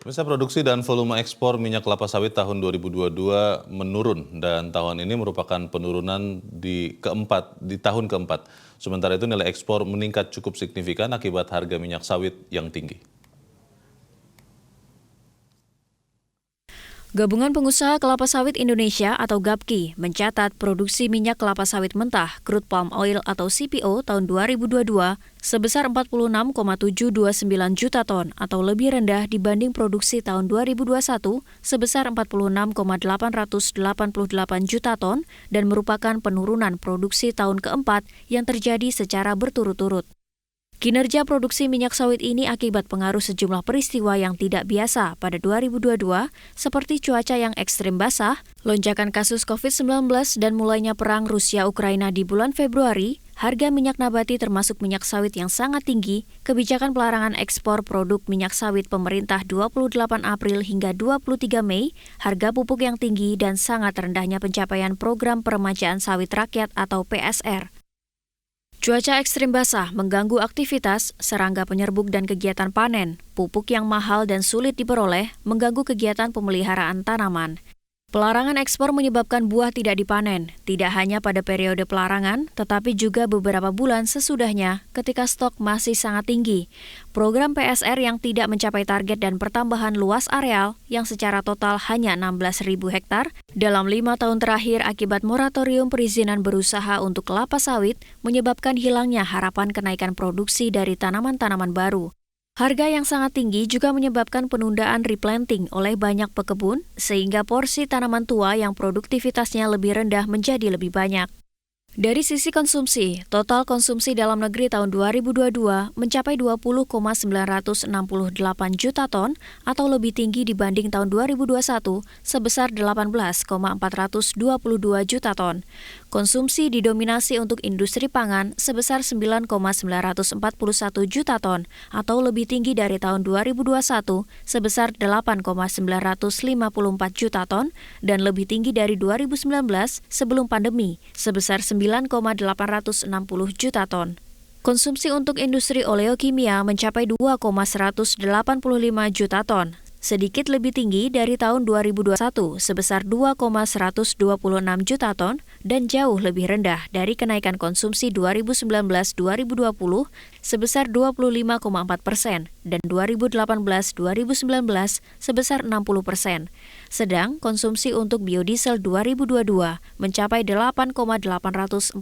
Pemirsa, produksi dan volume ekspor minyak kelapa sawit tahun 2022 menurun dan tahun ini merupakan penurunan di tahun keempat. Sementara itu nilai ekspor meningkat cukup signifikan akibat harga minyak sawit yang tinggi. Gabungan Pengusaha Kelapa Sawit Indonesia atau GAPKI mencatat produksi minyak kelapa sawit mentah crude palm oil atau CPO tahun 2022 sebesar 46,729 juta ton atau lebih rendah dibanding produksi tahun 2021 sebesar 46,888 juta ton dan merupakan penurunan produksi tahun keempat yang terjadi secara berturut-turut. Kinerja produksi minyak sawit ini akibat pengaruh sejumlah peristiwa yang tidak biasa pada 2022, seperti cuaca yang ekstrim basah, lonjakan kasus COVID-19, dan mulainya perang Rusia-Ukraina di bulan Februari, harga minyak nabati termasuk minyak sawit yang sangat tinggi, kebijakan pelarangan ekspor produk minyak sawit pemerintah 28 April hingga 23 Mei, harga pupuk yang tinggi, dan sangat rendahnya pencapaian program peremajaan sawit rakyat atau PSR. Cuaca ekstrim basah mengganggu aktivitas, serangga penyerbuk dan kegiatan panen, pupuk yang mahal dan sulit diperoleh, mengganggu kegiatan pemeliharaan tanaman. Pelarangan ekspor menyebabkan buah tidak dipanen, tidak hanya pada periode pelarangan, tetapi juga beberapa bulan sesudahnya ketika stok masih sangat tinggi. Program PSR yang tidak mencapai target dan pertambahan luas areal yang secara total hanya 16.000 hektar dalam 5 tahun terakhir akibat moratorium perizinan berusaha untuk kelapa sawit menyebabkan hilangnya harapan kenaikan produksi dari tanaman-tanaman baru. Harga yang sangat tinggi juga menyebabkan penundaan replanting oleh banyak pekebun, sehingga porsi tanaman tua yang produktivitasnya lebih rendah menjadi lebih banyak. Dari sisi konsumsi, total konsumsi dalam negeri tahun 2022 mencapai 20,968 juta ton atau lebih tinggi dibanding tahun 2021 sebesar 18,422 juta ton. Konsumsi didominasi untuk industri pangan sebesar 9,941 juta ton atau lebih tinggi dari tahun 2021 sebesar 8,954 juta ton dan lebih tinggi dari 2019 sebelum pandemi sebesar 9,860 juta ton. Konsumsi untuk industri oleokimia mencapai 2,185 juta ton, sedikit lebih tinggi dari tahun 2021 sebesar 2,126 juta ton dan jauh lebih rendah dari kenaikan konsumsi 2019-2020 sebesar 25,4% dan 2018-2019 sebesar 60%. Sedang konsumsi untuk biodiesel 2022 mencapai 8,842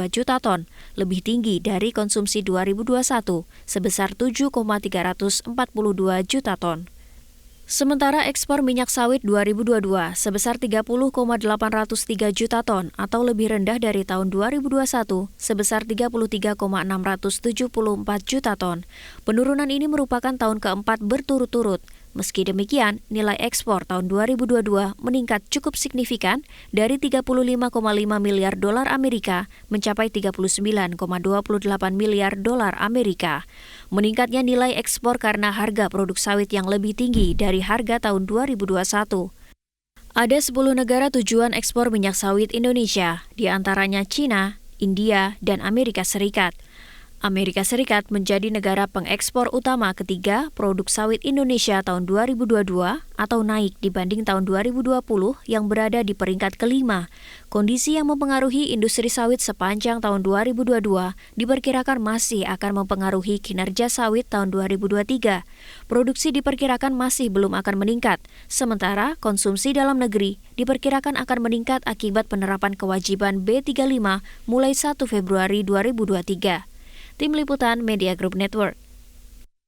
juta ton, lebih tinggi dari konsumsi 2021 sebesar 7,342 juta ton. Sementara ekspor minyak sawit 2022 sebesar 30,803 juta ton atau lebih rendah dari tahun 2021 sebesar 33,674 juta ton. Penurunan ini merupakan tahun keempat berturut-turut. Meski demikian, nilai ekspor tahun 2022 meningkat cukup signifikan dari 35,5 miliar dolar Amerika mencapai 39,28 miliar dolar Amerika. Meningkatnya nilai ekspor karena harga produk sawit yang lebih tinggi dari harga tahun 2021. Ada 10 negara tujuan ekspor minyak sawit Indonesia, di antaranya China, India, dan Amerika Serikat. Amerika Serikat menjadi negara pengekspor utama ketiga produk sawit Indonesia tahun 2022 atau naik dibanding tahun 2020 yang berada di peringkat kelima. Kondisi yang mempengaruhi industri sawit sepanjang tahun 2022 diperkirakan masih akan mempengaruhi kinerja sawit tahun 2023. Produksi diperkirakan masih belum akan meningkat, sementara konsumsi dalam negeri diperkirakan akan meningkat akibat penerapan kewajiban B35 mulai 1 Februari 2023. Tim Liputan Media Group Network.